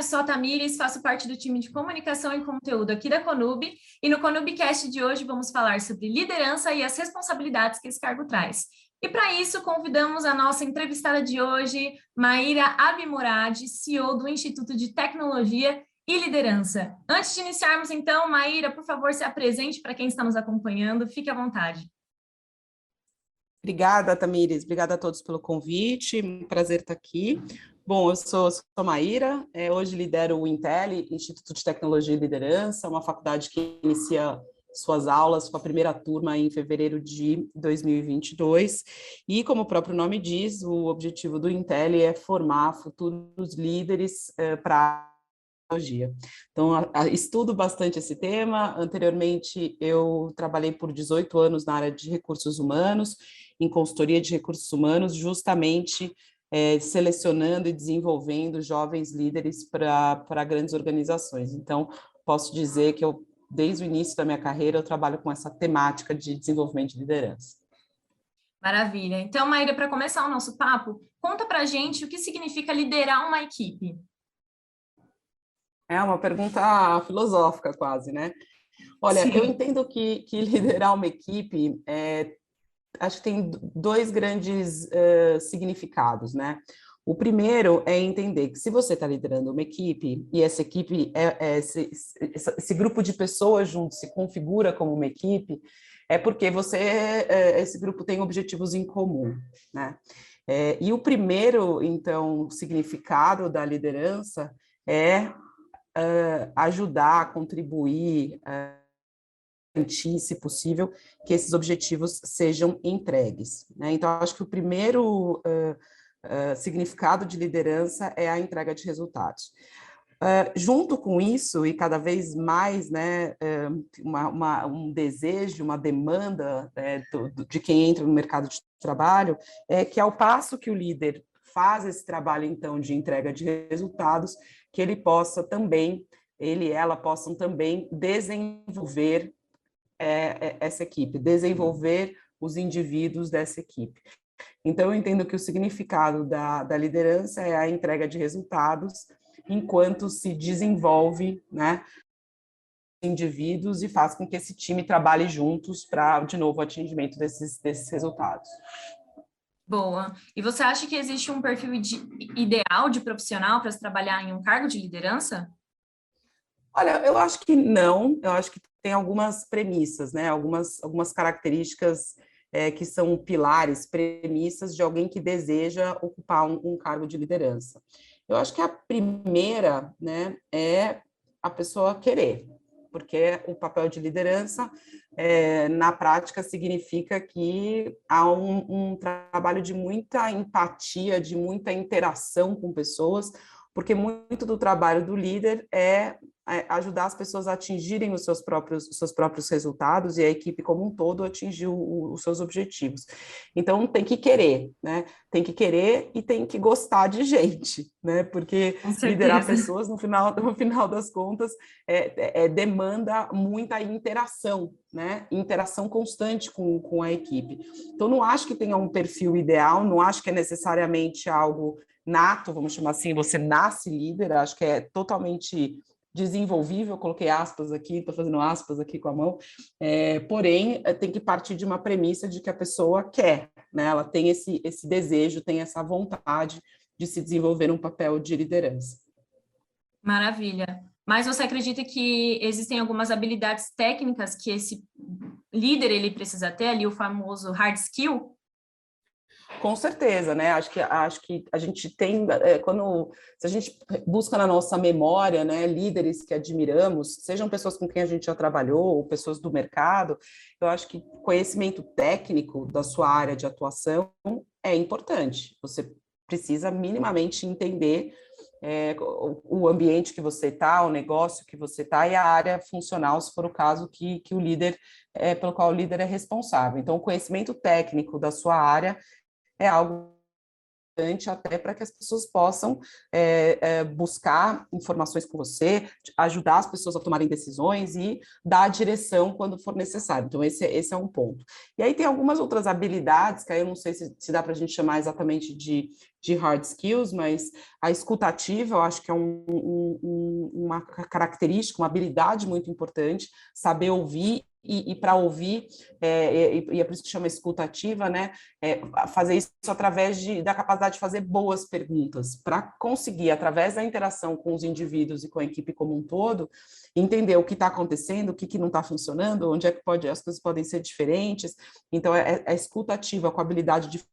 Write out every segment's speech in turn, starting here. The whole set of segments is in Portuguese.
sou a Tamires, faço parte do time de comunicação e conteúdo aqui da Conub, e no Conubcast de hoje vamos falar sobre liderança e as responsabilidades que esse cargo traz. E para isso, convidamos a nossa entrevistada de hoje, Maíra Abimurad, CEO do Instituto de Tecnologia e Liderança. Antes de iniciarmos, então, Maíra, por favor, se apresente para quem está nos acompanhando, fique à vontade. Obrigada, Tamires. Obrigada a todos pelo convite. Um prazer estar aqui. Bom, eu sou Maíra, hoje lidero o Intel, Instituto de Tecnologia e Liderança, uma faculdade que inicia suas aulas com a primeira turma em fevereiro de 2022. E, como o próprio nome diz, o objetivo do Intel é formar futuros líderes para tecnologia. Então, estudo bastante esse tema. Anteriormente, eu trabalhei por 18 anos na área de recursos humanos, em consultoria de recursos humanos, justamente selecionando e desenvolvendo jovens líderes para grandes organizações. Então, posso dizer que eu, desde o início da minha carreira, eu trabalho com essa temática de desenvolvimento de liderança. Maravilha. Então, Maíra, para começar o nosso papo, conta para a gente o que significa liderar uma equipe. É uma pergunta filosófica quase, né? Olha, Sim. eu entendo que liderar uma equipe acho que tem dois grandes significados, né? O primeiro é entender que se você está liderando uma equipe e essa equipe, esse grupo de pessoas juntos se configura como uma equipe, é porque esse grupo tem objetivos em comum, né? E o primeiro, então, significado da liderança é ajudar, contribuir, garantir, se possível, que esses objetivos sejam entregues, né? Então, acho que o primeiro significado de liderança é a entrega de resultados. Junto com isso, e cada vez mais, né, um desejo, uma demanda de quem entra no mercado de trabalho, é que ao passo que o líder faz esse trabalho, então, de entrega de resultados, que ele possa também, ele e ela possam também desenvolver essa equipe, desenvolver os indivíduos dessa equipe. Então, eu entendo que o significado da liderança é a entrega de resultados, enquanto se desenvolve, né, indivíduos e faz com que esse time trabalhe juntos para, de novo, o atingimento desses resultados. Boa. E você acha que existe um perfil ideal de profissional para se trabalhar em um cargo de liderança? Olha, eu acho que não, eu acho que tem algumas premissas, né? Algumas características que são pilares, premissas de alguém que deseja ocupar um cargo de liderança. Eu acho que a primeira, né, é a pessoa querer, porque o papel de liderança, na prática, significa que há um trabalho de muita empatia, de muita interação com pessoas, porque muito do trabalho do líder é ajudar as pessoas a atingirem os seus próprios resultados e a equipe como um todo atingir os seus objetivos. Então, tem que querer, né? Tem que querer e tem que gostar de gente, né? Porque liderar pessoas, no final das contas, demanda muita interação, né? Interação constante com a equipe. Então, não acho que tenha um perfil ideal, não acho que é necessariamente algo nato, vamos chamar assim, você nasce líder, acho que é totalmente desenvolvível, coloquei aspas aqui, estou fazendo aspas aqui com a mão, porém, tem que partir de uma premissa de que a pessoa quer, né? Ela tem esse desejo, tem essa vontade de se desenvolver um papel de liderança. Maravilha. Mas você acredita que existem algumas habilidades técnicas que esse líder ele precisa ter ali, o famoso hard skill? Com certeza, né? Acho que a gente tem, se a gente busca na nossa memória, né, líderes que admiramos, sejam pessoas com quem a gente já trabalhou, ou pessoas do mercado, eu acho que conhecimento técnico da sua área de atuação é importante. Você precisa minimamente entender o ambiente que você está, o negócio que você está e a área funcional, se for o caso que o líder, pelo qual o líder é responsável. Então, o conhecimento técnico da sua área é algo até para que as pessoas possam buscar informações com você, ajudar as pessoas a tomarem decisões e dar a direção quando for necessário. Então, esse é um ponto. E aí tem algumas outras habilidades, que aí eu não sei se dá para a gente chamar exatamente de hard skills, mas a escutativa eu acho que é uma característica, uma habilidade muito importante, saber ouvir e para ouvir, e é por isso que chama escutativa, né? Fazer isso através da capacidade de fazer boas perguntas, para conseguir, através da interação com os indivíduos e com a equipe como um todo, entender o que está acontecendo, o que não está funcionando, onde é que as coisas podem ser diferentes. Então, a escutativa com a habilidade de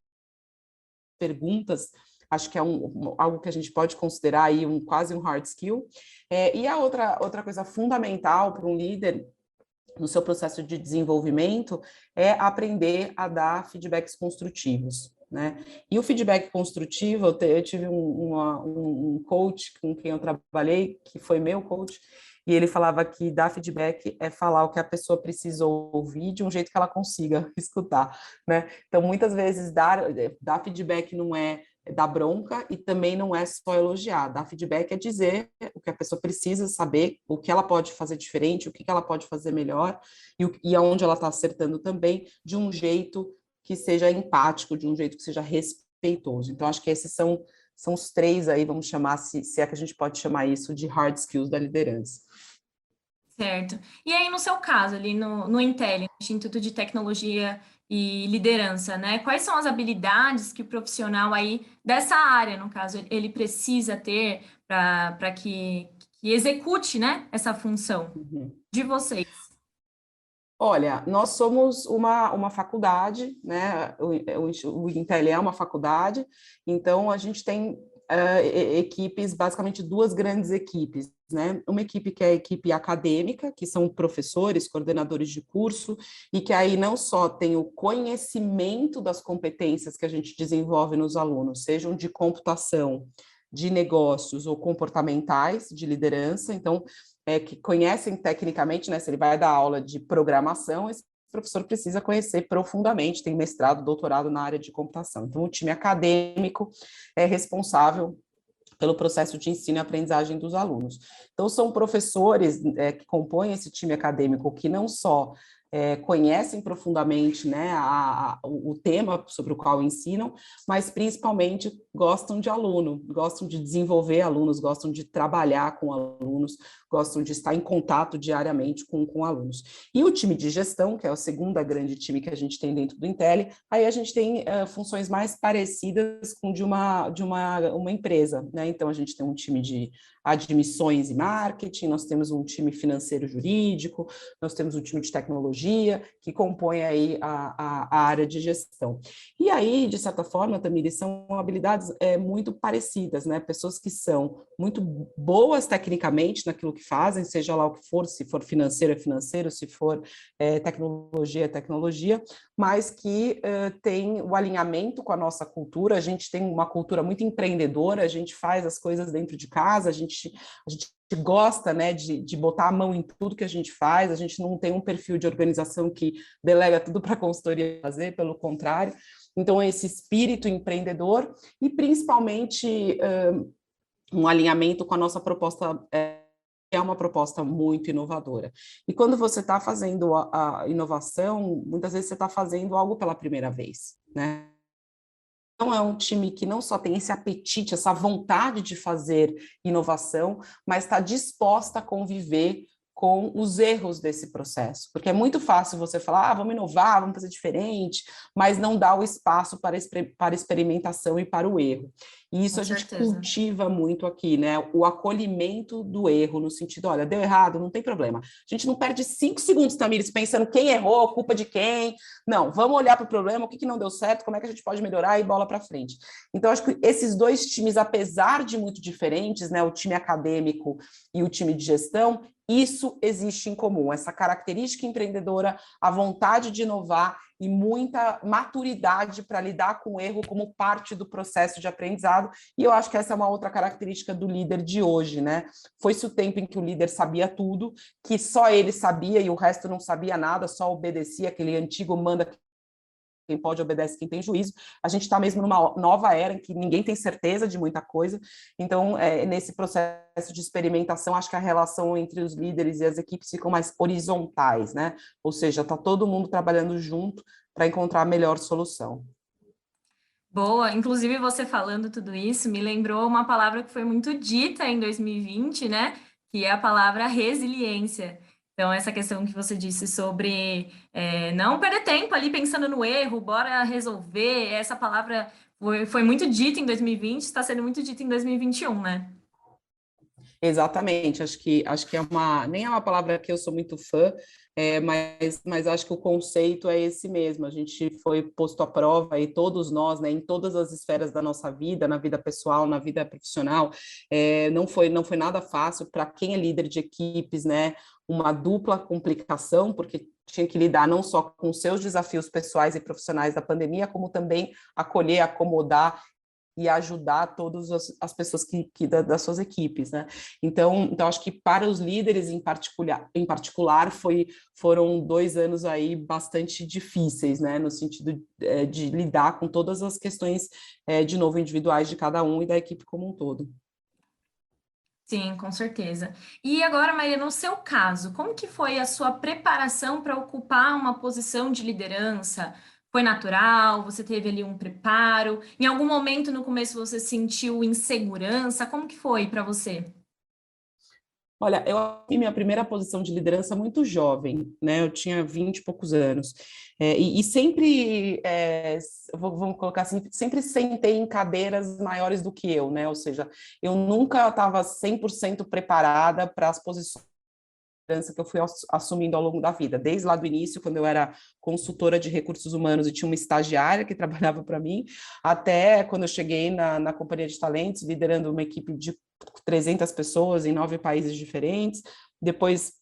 perguntas, acho que é algo que a gente pode considerar aí quase um hard skill. E a outra coisa fundamental para um líder no seu processo de desenvolvimento é aprender a dar feedbacks construtivos, né? E o feedback construtivo, eu tive um coach com quem eu trabalhei, que foi meu coach, e ele falava que dar feedback é falar o que a pessoa precisa ouvir de um jeito que ela consiga escutar, né? Então, muitas vezes, dar feedback não é dar bronca e também não é só elogiar. Dar feedback é dizer o que a pessoa precisa saber, o que ela pode fazer diferente, o que ela pode fazer melhor e aonde ela está acertando também, de um jeito que seja empático, de um jeito que seja respeitoso. Então, acho que esses são os três aí, vamos chamar, se é que a gente pode chamar isso de hard skills da liderança. Certo. E aí, no seu caso, ali no Intel, no Instituto de Tecnologia e Liderança, né? Quais são as habilidades que o profissional aí dessa área, no caso, ele precisa ter para que execute, né, essa função de vocês? Olha, nós somos uma faculdade, né? O Intel é uma faculdade, então a gente tem equipes, basicamente duas grandes equipes, né? Uma equipe que é a equipe acadêmica, que são professores, coordenadores de curso, e que aí não só tem o conhecimento das competências que a gente desenvolve nos alunos, sejam de computação, de negócios ou comportamentais, de liderança, então que conhecem tecnicamente, né? Se ele vai dar aula de programação, esse professor precisa conhecer profundamente, tem mestrado, doutorado na área de computação. Então, o time acadêmico é responsável pelo processo de ensino e aprendizagem dos alunos. Então, são professores que compõem esse time acadêmico que não só conhecem profundamente, né, o tema sobre o qual ensinam, mas principalmente gostam de aluno, gostam de desenvolver alunos, gostam de trabalhar com alunos, gostam de estar em contato diariamente com alunos. E o time de gestão, que é o segundo grande time que a gente tem dentro do Intel, aí a gente tem funções mais parecidas com de uma empresa, né? Então, a gente tem um time de admissões e marketing, nós temos um time financeiro jurídico, nós temos um time de tecnologia, que compõe aí a área de gestão. E aí, de certa forma, Tamires, são habilidades muito parecidas, né? Pessoas que são muito boas tecnicamente naquilo que fazem, seja lá o que for, se for financeiro é financeiro, se for tecnologia é tecnologia, mas que tem o alinhamento com a nossa cultura. A gente tem uma cultura muito empreendedora, a gente faz as coisas dentro de casa, a gente gosta, né, de botar a mão em tudo que a gente faz, a gente não tem um perfil de organização que delega tudo para a consultoria fazer, pelo contrário. Então, esse espírito empreendedor e, principalmente, um alinhamento com a nossa proposta, é uma proposta muito inovadora. E quando você está fazendo a inovação, muitas vezes você está fazendo algo pela primeira vez, né? Então, é um time que não só tem esse apetite, essa vontade de fazer inovação, mas está disposta a conviver com os erros desse processo. Porque é muito fácil você falar, vamos inovar, vamos fazer diferente, mas não dá o espaço para experimentação e para o erro. E isso a gente cultiva muito aqui, né? O acolhimento do erro, no sentido, olha, deu errado, não tem problema. A gente não perde 5 segundos, Tamires, pensando quem errou, culpa de quem. Não, vamos olhar para o problema, o que não deu certo, como é que a gente pode melhorar e bola para frente. Então, acho que esses dois times, apesar de muito diferentes, né? O time acadêmico e o time de gestão, isso existe em comum, essa característica empreendedora, a vontade de inovar e muita maturidade para lidar com o erro como parte do processo de aprendizado. E eu acho que essa é uma outra característica do líder de hoje, né? Foi-se o tempo em que o líder sabia tudo, que só ele sabia e o resto não sabia nada, só obedecia aquele antigo manda quem pode obedece quem tem juízo. A gente está mesmo numa nova era em que ninguém tem certeza de muita coisa. Então, nesse processo de experimentação, acho que a relação entre os líderes e as equipes ficam mais horizontais, né? Ou seja, está todo mundo trabalhando junto para encontrar a melhor solução. Boa, inclusive você falando tudo isso me lembrou uma palavra que foi muito dita em 2020, né? Que é a palavra resiliência. Então, essa questão que você disse sobre não perder tempo ali pensando no erro, bora resolver, essa palavra foi muito dita em 2020, está sendo muito dita em 2021, né? Exatamente, acho que nem é uma palavra que eu sou muito fã, mas acho que o conceito é esse mesmo. A gente foi posto à prova e todos nós, né, em todas as esferas da nossa vida, na vida pessoal, na vida profissional, não foi nada fácil para quem é líder de equipes, né? Uma dupla complicação, porque tinha que lidar não só com seus desafios pessoais e profissionais da pandemia, como também acolher, acomodar e ajudar todas as pessoas das suas equipes, né? Então acho que para os líderes em particular foram 2 anos aí bastante difíceis, né? No sentido de lidar com todas as questões, de novo, individuais de cada um e da equipe como um todo. Sim, com certeza. E agora, Maria, no seu caso, como que foi a sua preparação para ocupar uma posição de liderança? Foi natural? Você teve ali um preparo? Em algum momento no começo você sentiu insegurança? Como que foi para você? Olha, eu assumi minha primeira posição de liderança muito jovem, né? Eu tinha 20 e poucos anos. E sempre, vamos colocar assim, sempre sentei em cadeiras maiores do que eu, né? Ou seja, eu nunca estava 100% preparada para as posições que eu fui assumindo ao longo da vida, desde lá do início, quando eu era consultora de recursos humanos e tinha uma estagiária que trabalhava para mim, até quando eu cheguei na Companhia de Talentos, liderando uma equipe de 300 pessoas em 9 países diferentes. Depois,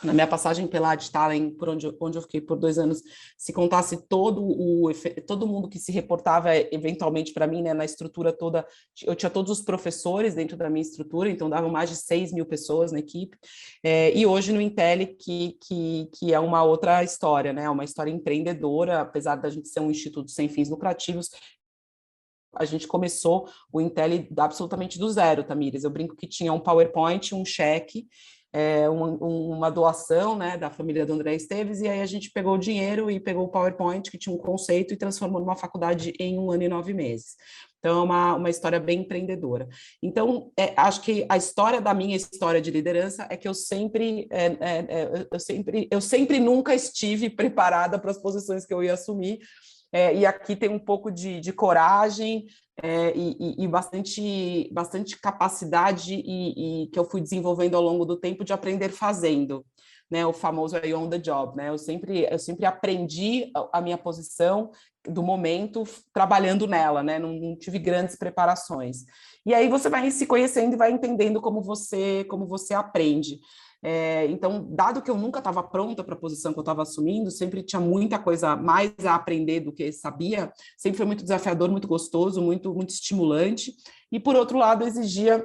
na minha passagem pela Adtalent, por onde eu fiquei por 2 anos, se contasse todo mundo que se reportava eventualmente para mim, né, na estrutura toda, eu tinha todos os professores dentro da minha estrutura, então davam mais de 6.000 pessoas na equipe, e hoje no Intelli, que é uma outra história, né, uma história empreendedora, apesar da gente ser um instituto sem fins lucrativos, a gente começou o Intelli absolutamente do zero, Tamires. Eu brinco que tinha um PowerPoint, um cheque, uma doação, né, da família do André Esteves, e aí a gente pegou o dinheiro e pegou o PowerPoint, que tinha um conceito, e transformou numa faculdade em 1 ano e 9 meses. Então, é uma história bem empreendedora. Então, acho que a história da minha história de liderança é que eu sempre nunca estive preparada para as posições que eu ia assumir, e aqui tem um pouco de coragem, e bastante capacidade e que eu fui desenvolvendo ao longo do tempo de aprender fazendo, né? O famoso aí on the job, né? Eu sempre aprendi a minha posição do momento trabalhando nela, né? Não tive grandes preparações. E aí você vai se conhecendo e vai entendendo como você aprende. Então, dado que eu nunca estava pronta para a posição que eu estava assumindo, sempre tinha muita coisa mais a aprender do que sabia, sempre foi muito desafiador, muito gostoso, muito estimulante, e por outro lado, exigia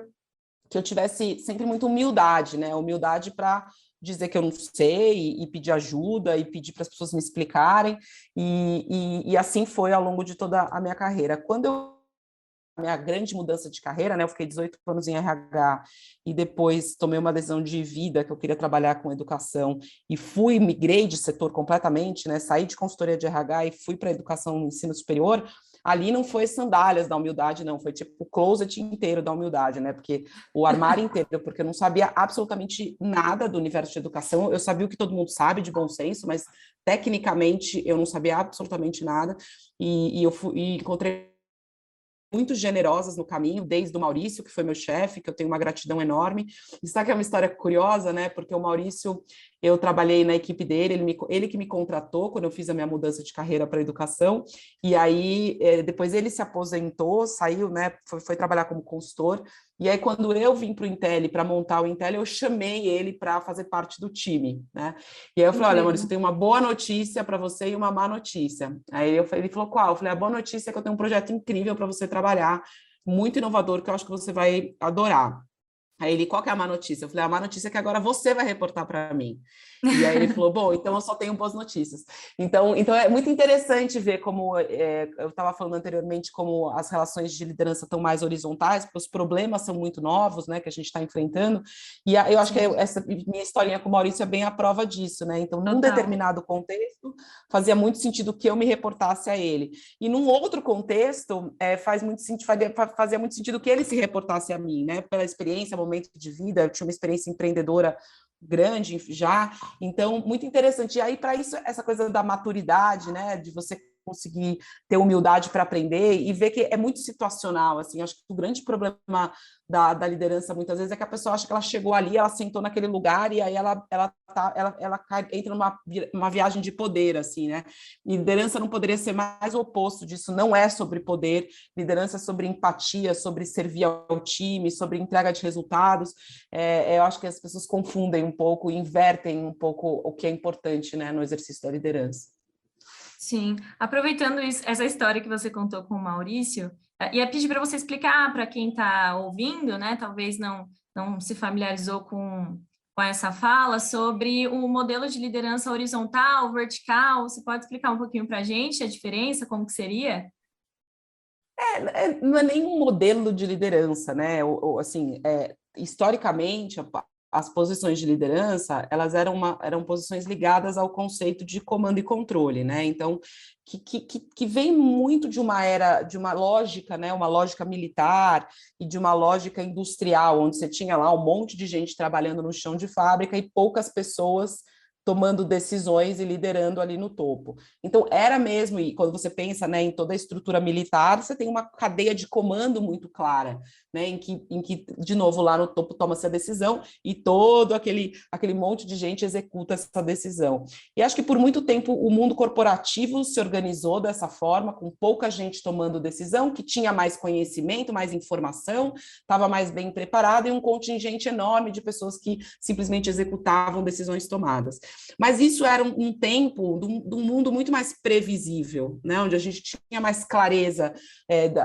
que eu tivesse sempre muita humildade, né? Humildade para dizer que eu não sei e pedir ajuda e pedir para as pessoas me explicarem, e assim foi ao longo de toda a minha carreira. Quando eu minha grande mudança de carreira, né? Eu fiquei 18 anos em RH e depois tomei uma decisão de vida que eu queria trabalhar com educação e migrei de setor completamente, né? Saí de consultoria de RH e fui para educação e ensino superior. Ali não foi sandálias da humildade, não, foi tipo o closet inteiro da humildade, né? Porque o armário inteiro, porque eu não sabia absolutamente nada do universo de educação, eu sabia o que todo mundo sabe de bom senso, mas tecnicamente eu não sabia absolutamente nada, e encontrei muito generosas no caminho, desde o Maurício, que foi meu chefe, que eu tenho uma gratidão enorme. E sabe que é uma história curiosa, né? Porque o Maurício, eu trabalhei na equipe dele, ele que me contratou quando eu fiz a minha mudança de carreira para a educação, e aí depois ele se aposentou, saiu, né? Foi trabalhar como consultor, e aí quando eu vim para o Intelli, para montar o Intelli, eu chamei ele para fazer parte do time, né? E aí eu falei, olha, Maurício, eu tenho uma boa notícia para você e uma má notícia. Aí ele falou, qual? Eu falei, a boa notícia é que eu tenho um projeto incrível para você trabalhar, muito inovador, que eu acho que você vai adorar. Aí ele, qual que é a má notícia? Eu falei, a má notícia é que agora você vai reportar para mim. E aí ele falou, bom, então eu só tenho boas notícias. Então é muito interessante ver como, eu estava falando anteriormente, como as relações de liderança estão mais horizontais, porque os problemas são muito novos, né, que a gente está enfrentando. E eu acho que Sim, essa minha historinha com o Maurício é bem a prova disso, né? Então, num total. determinado contexto, fazia muito sentido que eu me reportasse a ele. E num outro contexto, fazia muito sentido que ele se reportasse a mim, né? Pela experiência, momento de vida, eu tinha uma experiência empreendedora grande já, então muito interessante. E aí, para isso, essa coisa da maturidade, né? De você conseguir ter humildade para aprender e ver que é muito situacional, assim, acho que o grande problema da liderança muitas vezes é que a pessoa acha que ela chegou ali, ela sentou naquele lugar e aí ela entra numa viagem de poder, assim, né? E liderança não poderia ser mais o oposto disso, não é sobre poder, liderança é sobre empatia, sobre servir ao time, sobre entrega de resultados. Eu acho que as pessoas confundem um pouco, invertem um pouco o que é importante, né, no exercício da liderança. Sim, aproveitando essa história que você contou com o Maurício, ia pedir para você explicar para quem está ouvindo, né? Talvez não se familiarizou com essa fala sobre o modelo de liderança horizontal, vertical. Você pode explicar um pouquinho para a gente a diferença, como que seria? Não é nenhum modelo de liderança, né? Assim, historicamente, as posições de liderança, elas eram posições ligadas ao conceito de comando e controle, né? Então, que vem muito de uma era, de uma lógica, né? Uma lógica militar e de uma lógica industrial, onde você tinha lá um monte de gente trabalhando no chão de fábrica e poucas pessoas tomando decisões e liderando ali no topo. Então, era mesmo, e quando você pensa, né, em toda a estrutura militar, você tem uma cadeia de comando muito clara, né, em que, de novo, lá no topo toma-se a decisão e todo aquele monte de gente executa essa decisão. E acho que por muito tempo o mundo corporativo se organizou dessa forma, com pouca gente tomando decisão, que tinha mais conhecimento, mais informação, estava mais bem preparado e um contingente enorme de pessoas que simplesmente executavam decisões tomadas. Mas isso era um tempo de um mundo muito mais previsível, né? Onde a gente tinha mais clareza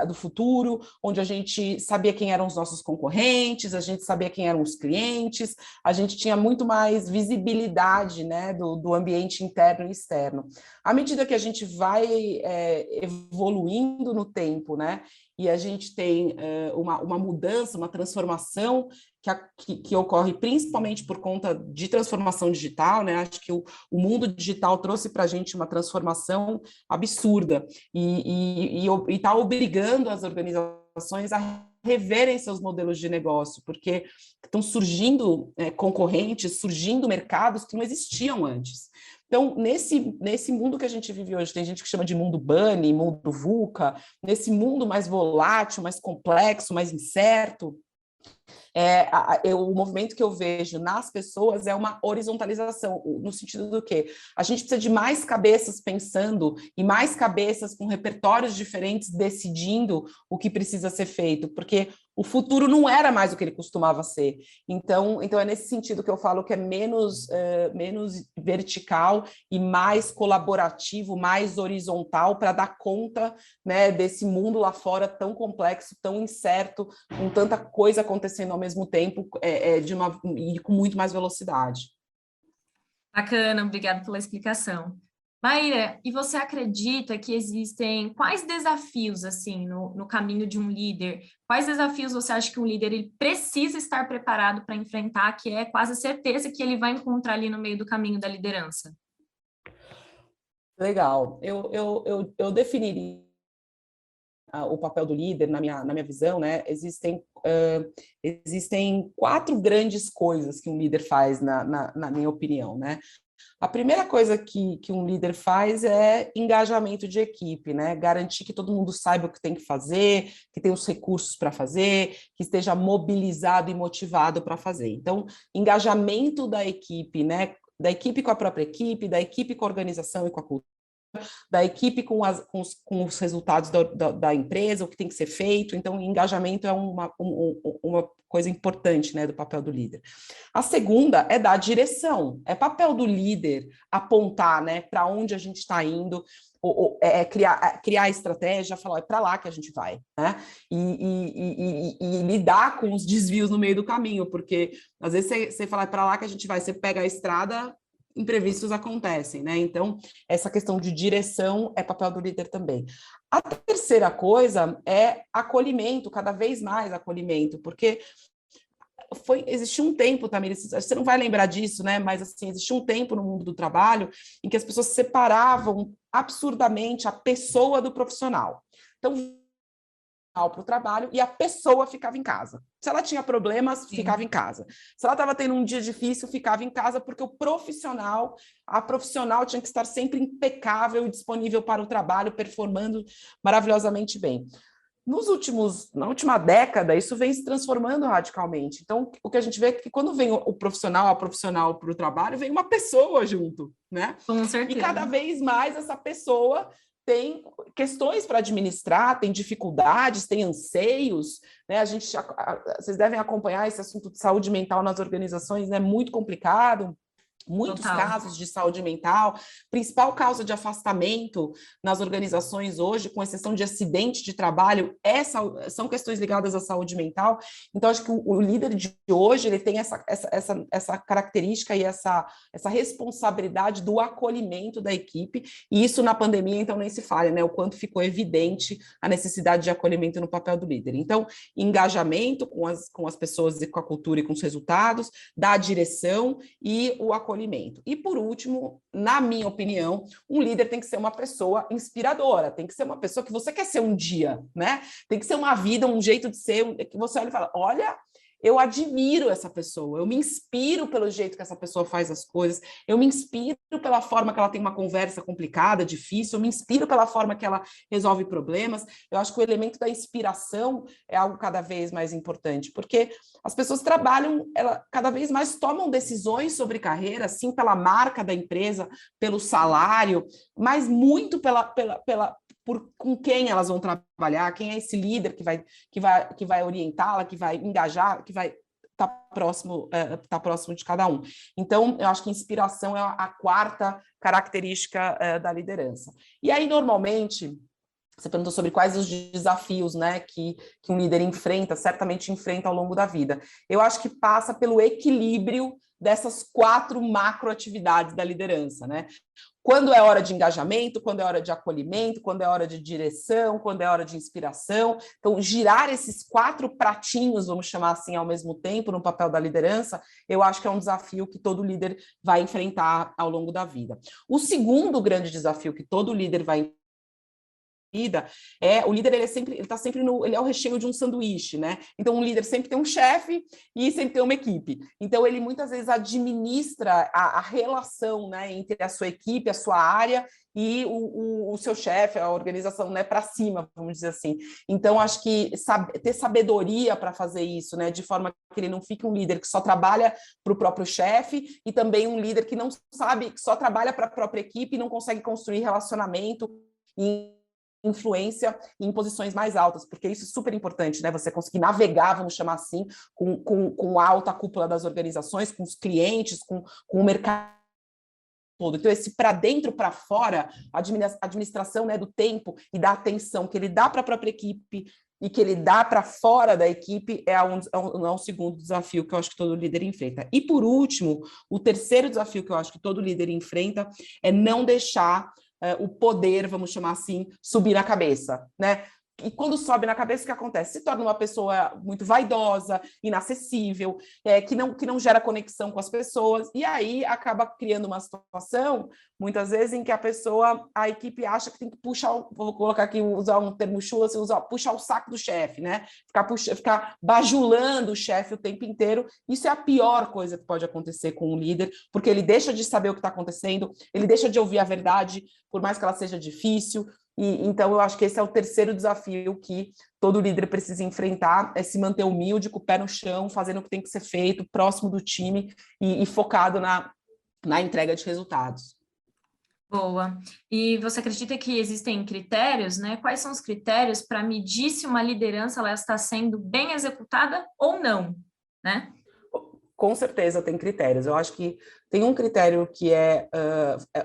do futuro, onde a gente sabia quem eram os nossos concorrentes, a gente sabia quem eram os clientes, a gente tinha muito mais visibilidade, né, do ambiente interno e externo. À medida que a gente vai evoluindo no tempo, né, e a gente tem uma mudança, uma transformação que ocorre principalmente por conta de transformação digital, né? Acho que o mundo digital trouxe para a gente uma transformação absurda e está obrigando as organizações a reverem seus modelos de negócio, porque estão surgindo concorrentes, surgindo mercados que não existiam antes. Então, nesse mundo que a gente vive hoje, tem gente que chama de mundo bunny, mundo VUCA, nesse mundo mais volátil, mais complexo, mais incerto, o movimento que eu vejo nas pessoas é uma horizontalização, no sentido do que a gente precisa de mais cabeças pensando e mais cabeças com repertórios diferentes decidindo o que precisa ser feito, porque o futuro não era mais o que ele costumava ser. Então é nesse sentido que eu falo que é menos vertical e mais colaborativo, mais horizontal para dar conta, né, desse mundo lá fora tão complexo, tão incerto, com tanta coisa acontecendo ao mesmo tempo e com muito mais velocidade. Bacana, obrigada pela explicação. Maíra, e você acredita que existem quais desafios assim no caminho de um líder? Quais desafios você acha que um líder ele precisa estar preparado para enfrentar, que é quase certeza que ele vai encontrar ali no meio do caminho da liderança? Legal. Eu definiria o papel do líder na minha visão, né? Existem 4 grandes coisas que um líder faz, na minha opinião, né? A primeira coisa que um líder faz é engajamento de equipe, né? Garantir que todo mundo saiba o que tem que fazer, que tem os recursos para fazer, que esteja mobilizado e motivado para fazer. Então, engajamento da equipe, né? Da equipe com a própria equipe, da equipe com a organização e com a cultura, da equipe com os resultados da empresa, o que tem que ser feito. Então, engajamento é uma coisa importante, né, do papel do líder. A segunda é dar direção, é papel do líder apontar, né, para onde a gente está indo, criar estratégia, falar, é para lá que a gente vai, né? E lidar com os desvios no meio do caminho, porque às vezes você fala, é para lá que a gente vai, você pega a estrada, imprevistos acontecem, né? Então, essa questão de direção é papel do líder também. A terceira coisa é acolhimento, cada vez mais acolhimento, porque existiu um tempo, Tamir, você não vai lembrar disso, né? Mas assim, existiu um tempo no mundo do trabalho em que as pessoas separavam absurdamente a pessoa do profissional. Então, para o trabalho e a pessoa ficava em casa. Se ela tinha problemas, ficava em casa. Se ela estava tendo um dia difícil, ficava em casa, porque a profissional tinha que estar sempre impecável e disponível para o trabalho, performando maravilhosamente bem. Na última década, isso vem se transformando radicalmente. Então, o que a gente vê é que quando vem a profissional para o trabalho, vem uma pessoa junto, né? Com certeza. E cada vez mais essa pessoa tem questões para administrar, tem dificuldades, tem anseios, né? Vocês devem acompanhar esse assunto de saúde mental nas organizações, né? Muito complicado. Muitos casos de saúde mental, principal causa de afastamento nas organizações hoje, com exceção de acidente de trabalho, são questões ligadas à saúde mental. Então, acho que o líder de hoje ele tem essa característica e essa responsabilidade do acolhimento da equipe, e isso na pandemia, então, nem se fala, né? O quanto ficou evidente a necessidade de acolhimento no papel do líder. Então, engajamento com as pessoas e com a cultura e com os resultados, dar direção e o acolhimento. E, por último, na minha opinião, um líder tem que ser uma pessoa inspiradora, tem que ser uma pessoa que você quer ser um dia, né? Tem que ser uma vida, um jeito de ser, que você olha e fala, olha, eu admiro essa pessoa, eu me inspiro pelo jeito que essa pessoa faz as coisas, eu me inspiro pela forma que ela tem uma conversa complicada, difícil, eu me inspiro pela forma que ela resolve problemas. Eu acho que o elemento da inspiração é algo cada vez mais importante, porque as pessoas trabalham, cada vez mais tomam decisões sobre carreira, sim, pela marca da empresa, pelo salário, mas muito com quem elas vão trabalhar, quem é esse líder que vai orientá-la, que vai engajar, que vai estar próximo de cada um. Então, eu acho que inspiração é a quarta característica da liderança. E aí, normalmente, você perguntou sobre quais os desafios, né, que um líder certamente enfrenta ao longo da vida. Eu acho que passa pelo equilíbrio dessas 4 macroatividades da liderança, né? Quando é hora de engajamento, quando é hora de acolhimento, quando é hora de direção, quando é hora de inspiração. Então, girar esses 4 pratinhos, vamos chamar assim, ao mesmo tempo, no papel da liderança, eu acho que é um desafio que todo líder vai enfrentar ao longo da vida. O segundo grande desafio que todo líder vai vida, o líder ele é o recheio de um sanduíche, né? Então um líder sempre tem um chefe e sempre tem uma equipe. Então ele muitas vezes administra a relação, né, entre a sua equipe, a sua área e o seu chefe, a organização, né, para cima, vamos dizer assim. Então acho que ter sabedoria para fazer isso, né, de forma que ele não fique um líder que só trabalha para o próprio chefe e também um líder que não sabe, que só trabalha para a própria equipe e não consegue construir relacionamento e influência em posições mais altas, porque isso é super importante, né? Você conseguir navegar, vamos chamar assim, com a alta cúpula das organizações, com os clientes, com o mercado todo. Então, esse para dentro, para fora, a administração, né, do tempo e da atenção que ele dá para a própria equipe e que ele dá para fora da equipe é um segundo desafio que eu acho que todo líder enfrenta. E, por último, o terceiro desafio que eu acho que todo líder enfrenta é não deixar o poder, vamos chamar assim, subir na cabeça, né? E quando sobe na cabeça, o que acontece? Se torna uma pessoa muito vaidosa, inacessível, que não gera conexão com as pessoas, e aí acaba criando uma situação, muitas vezes, em que a equipe acha que tem que vou colocar aqui, usar um termo chulo, assim, puxar o saco do chefe, né? Ficar bajulando o chefe o tempo inteiro. Isso é a pior coisa que pode acontecer com um líder, porque ele deixa de saber o que está acontecendo, ele deixa de ouvir a verdade, por mais que ela seja difícil. Então, eu acho que esse é o terceiro desafio que todo líder precisa enfrentar, é se manter humilde, com o pé no chão, fazendo o que tem que ser feito, próximo do time e focado na entrega de resultados. Boa. E você acredita que existem critérios, né? Quais são os critérios para medir se uma liderança ela está sendo bem executada ou não, né? Com certeza tem critérios. Eu acho que tem um critério que é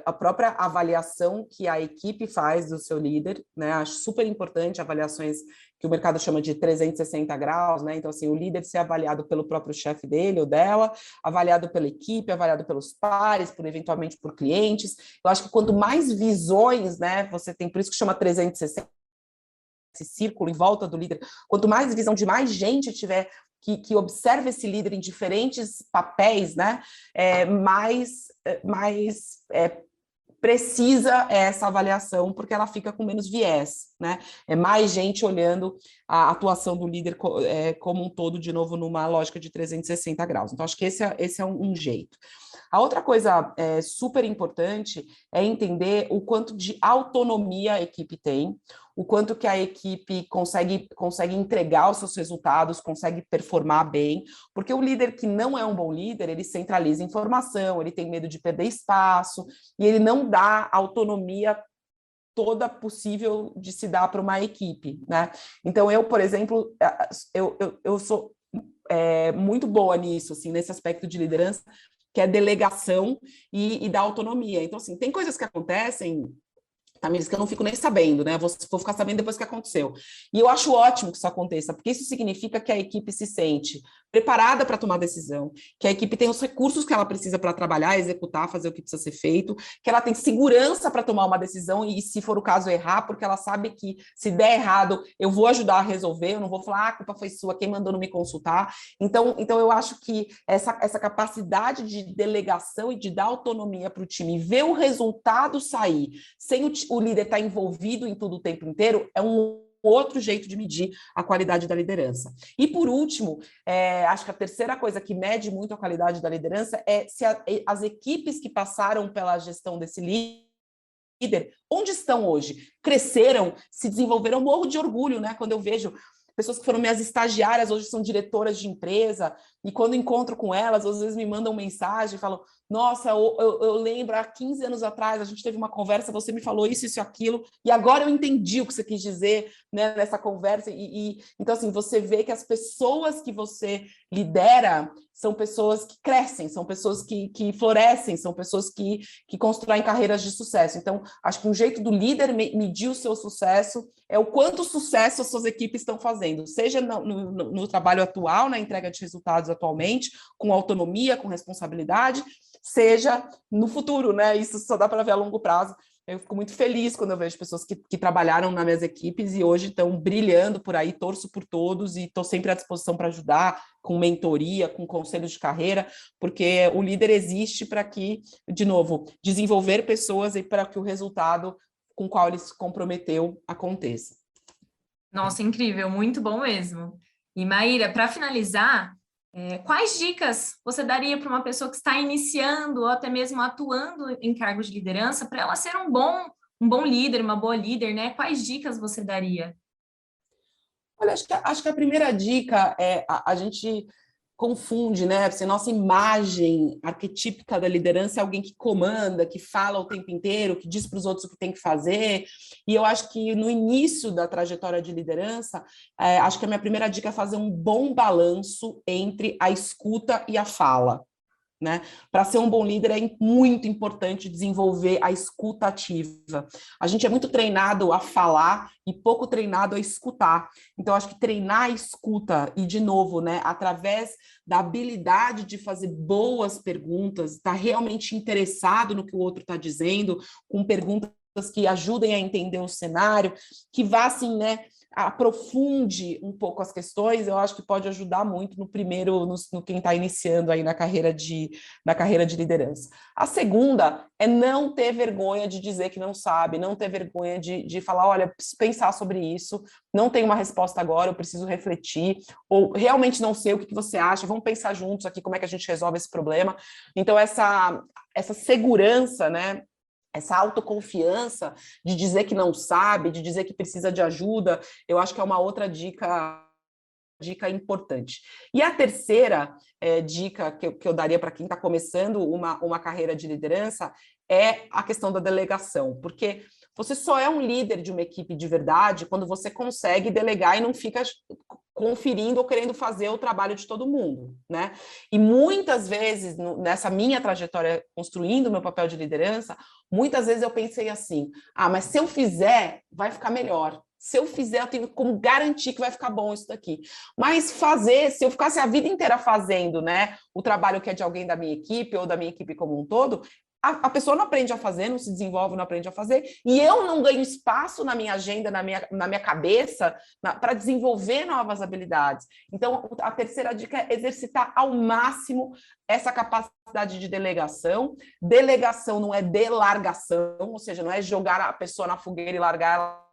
a própria avaliação que a equipe faz do seu líder, né? Acho super importante avaliações que o mercado chama de 360 graus, né? Então, assim, o líder ser avaliado pelo próprio chefe dele ou dela, avaliado pela equipe, avaliado pelos pares, eventualmente por clientes. Eu acho que quanto mais visões, né, você tem, por isso que chama 360, esse círculo em volta do líder, quanto mais visão de mais gente tiver que observa esse líder em diferentes papéis, né, mais precisa essa avaliação, porque ela fica com menos viés, né? É mais gente olhando a atuação do líder como um todo, de novo, numa lógica de 360 graus. Então, acho que esse é um jeito. A outra coisa super importante é entender o quanto de autonomia a equipe tem, o quanto que a equipe consegue entregar os seus resultados, consegue performar bem, porque o líder que não é um bom líder, ele centraliza informação, ele tem medo de perder espaço, e ele não dá autonomia toda possível de se dar para uma equipe, né? Então, eu, por exemplo, eu sou muito boa nisso, assim, nesse aspecto de liderança, que é delegação e da autonomia. Então, assim, tem coisas que acontecem, Tamires, que eu não fico nem sabendo, né? Vou ficar sabendo depois que aconteceu. E eu acho ótimo que isso aconteça, porque isso significa que a equipe se sente preparada para tomar decisão, que a equipe tem os recursos que ela precisa para trabalhar, executar, fazer o que precisa ser feito, que ela tem segurança para tomar uma decisão e, se for o caso, errar, porque ela sabe que se der errado, eu vou ajudar a resolver, eu não vou falar, a culpa foi sua, quem mandou não me consultar. Então eu acho que essa capacidade de delegação e de dar autonomia para o time, ver o resultado sair, sem o líder estar envolvido em tudo o tempo inteiro, é um outro jeito de medir a qualidade da liderança. E, por último, acho que a terceira coisa que mede muito a qualidade da liderança é se as equipes que passaram pela gestão desse líder, onde estão hoje? Cresceram, se desenvolveram, morro de orgulho, né? Quando eu vejo pessoas que foram minhas estagiárias, hoje são diretoras de empresa, e quando encontro com elas, às vezes me mandam mensagem, falam, nossa, eu lembro, há 15 anos atrás, a gente teve uma conversa, você me falou isso, isso e aquilo, e agora eu entendi o que você quis dizer, né, nessa conversa, então, assim, você vê que as pessoas que você lidera são pessoas que crescem, são pessoas que florescem, são pessoas que constroem carreiras de sucesso. Então, acho que um jeito do líder medir o seu sucesso é o quanto sucesso as suas equipes estão fazendo, seja no trabalho atual, na entrega de resultados atualmente, com autonomia, com responsabilidade, seja no futuro, né? Isso só dá para ver a longo prazo. Eu fico muito feliz quando eu vejo pessoas que trabalharam nas minhas equipes e hoje estão brilhando por aí, torço por todos e estou sempre à disposição para ajudar, com mentoria, com conselhos de carreira, porque o líder existe para que, de novo, desenvolver pessoas e para que o resultado com o qual ele se comprometeu aconteça. Nossa, incrível, muito bom mesmo. E Maíra, para finalizar, quais dicas você daria para uma pessoa que está iniciando ou até mesmo atuando em cargos de liderança para ela ser um bom líder, uma boa líder, né? Quais dicas você daria? Olha, acho que a primeira dica é a gente confunde, né? Assim, nossa imagem arquetípica da liderança é alguém que comanda, que fala o tempo inteiro, que diz para os outros o que tem que fazer. E eu acho que no início da trajetória de liderança, acho que a minha primeira dica é fazer um bom balanço entre a escuta e a fala. Né? Para ser um bom líder é muito importante desenvolver a escuta ativa. A gente é muito treinado a falar e pouco treinado a escutar. Então, acho que treinar a escuta e, de novo, né, através da habilidade de fazer boas perguntas, estar realmente interessado no que o outro está dizendo, com perguntas que ajudem a entender o cenário, que vá, assim, né, aprofunde um pouco as questões, eu acho que pode ajudar muito no quem está iniciando aí na carreira de liderança. A segunda é não ter vergonha de dizer que não sabe, não ter vergonha de falar, olha, preciso pensar sobre isso, não tenho uma resposta agora, eu preciso refletir, ou realmente não sei o que você acha, vamos pensar juntos aqui como é que a gente resolve esse problema. Então, essa segurança, né, essa autoconfiança de dizer que não sabe, de dizer que precisa de ajuda, eu acho que é uma outra dica importante. E a terceira dica que eu daria para quem está começando uma carreira de liderança é a questão da delegação, porque você só é um líder de uma equipe de verdade quando você consegue delegar e não fica conferindo ou querendo fazer o trabalho de todo mundo, né? E muitas vezes, nessa minha trajetória construindo o meu papel de liderança, muitas vezes eu pensei assim, mas se eu fizer, vai ficar melhor. Se eu fizer, eu tenho como garantir que vai ficar bom isso daqui. Mas fazer, se eu ficasse a vida inteira fazendo, né, o trabalho que é de alguém da minha equipe ou da minha equipe como um todo, a pessoa não aprende a fazer, não se desenvolve, não aprende a fazer, e eu não ganho espaço na minha agenda, na minha cabeça, para desenvolver novas habilidades. Então, a terceira dica é exercitar ao máximo essa capacidade de delegação. Delegação não é delargação, ou seja, não é jogar a pessoa na fogueira e largar ela.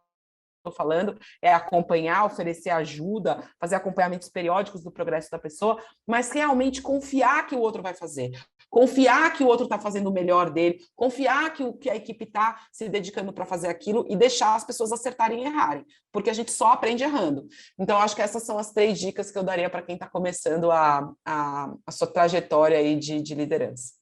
Estou falando, é acompanhar, oferecer ajuda, fazer acompanhamentos periódicos do progresso da pessoa, mas realmente confiar que o outro vai fazer, confiar que o outro está fazendo o melhor dele, confiar que a equipe está se dedicando para fazer aquilo e deixar as pessoas acertarem e errarem, porque a gente só aprende errando. Então, acho que essas são as 3 dicas que eu daria para quem está começando a sua trajetória aí de liderança.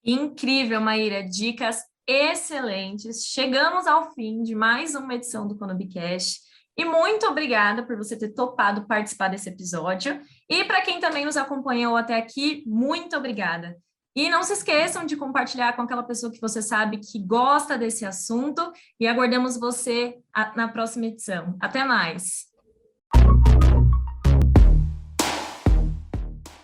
Incrível, Maíra, dicas excelentes. Chegamos ao fim de mais uma edição do Conubicast. E muito obrigada por você ter topado participar desse episódio. E para quem também nos acompanhou até aqui, muito obrigada. E não se esqueçam de compartilhar com aquela pessoa que você sabe que gosta desse assunto. E aguardamos você na próxima edição. Até mais!